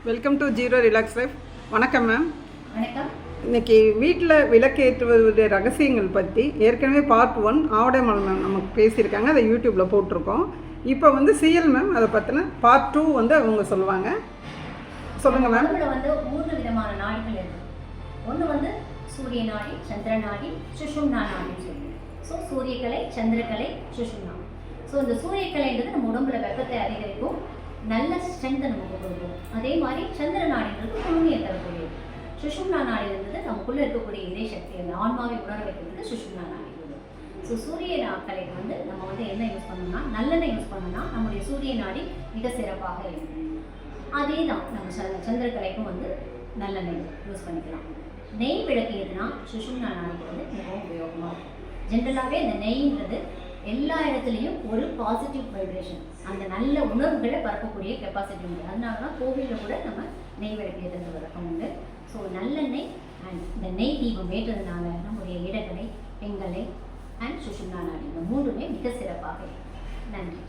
Welcome to zero relax life. வணக்கம் ma'am. வணக்கம். இன்னைக்கு வீட்டில் விளக்கேற்றுவதுடைய ரகசியங்கள் பற்றி ஏற்கனவே பார்ட் 1 ஆவடைமல் மேம் நமக்கு பேசியிருக்காங்க, அதை யூடியூப்பில் போட்டிருக்கோம். இப்போ வந்து சிஎல் மேம் அதை பற்றின பார்ட் 2 வந்து அவங்க சொல்லுவாங்க. சொல்லுங்கள் மேம். உடம்புல வந்து 3 விதமான நாடிகள் இருக்குது. ஒன்று வந்து சூரிய நாடி, சந்திர நாடி, சுஷும்னா நாடின்னு சொல்லுவோம். ஸோ சூரியக்கலை, சந்திரக்கலை, சுஷும்னா. ஸோ இந்த சூரியக்கலைன்றது நம்ம உடம்புல வெப்பத்தை அதிகரிக்கும், நல்ல ஸ்ட்ரென்த்தை நமக்கு கொடுக்கும். அதே மாதிரி சந்திர நாடின்றது குளுமையை தரக்கூடியது. சுஷும்னா நாடி இருந்தது நமக்குள்ளே இருக்கக்கூடிய இதே சக்தி, அந்த ஆன்மாவை உணர வைக்கிறதுக்கு சுஷும்னா நாடி இருக்குது. ஸோ சூரிய கலைக்கு வந்து நம்ம வந்து என்ன யூஸ் பண்ணோம்னா, நல்லெண்ணெய் யூஸ் பண்ணோம்னா நம்முடைய சூரிய நாடி மிக சிறப்பாக இருக்கும். அதே தான் நம்ம சந்திரக்கலைக்கும் வந்து நல்லெண்ணெய் யூஸ் பண்ணிக்கலாம். நெய் விளக்கியதுன்னா சுஷும்னா நாடிக்கு வந்து மிகவும் உபயோகமாக இருக்கும். ஜென்ரலாகவே இந்த நெய்ன்றது எல்லா இடத்துலையும் ஒரு பாசிட்டிவ் வைப்ரேஷன், அந்த நல்ல உணர்வுகளை பரப்பக்கூடிய கெப்பாசிட்டி உண்டு. அதனால தான் கோவிலில் கூட நம்ம நெய் விளக்கியதுன்ற வழக்கம் உண்டு. ஸோ நல்லெண்ணெய் அண்ட் இந்த நெய் தீபம் ஏற்றதுனால நம்முடைய இடக்கலை, பெண்களை அண்ட் சுஷும்னா நாடி இந்த 3மே மிக சிறப்பாக. நன்றி.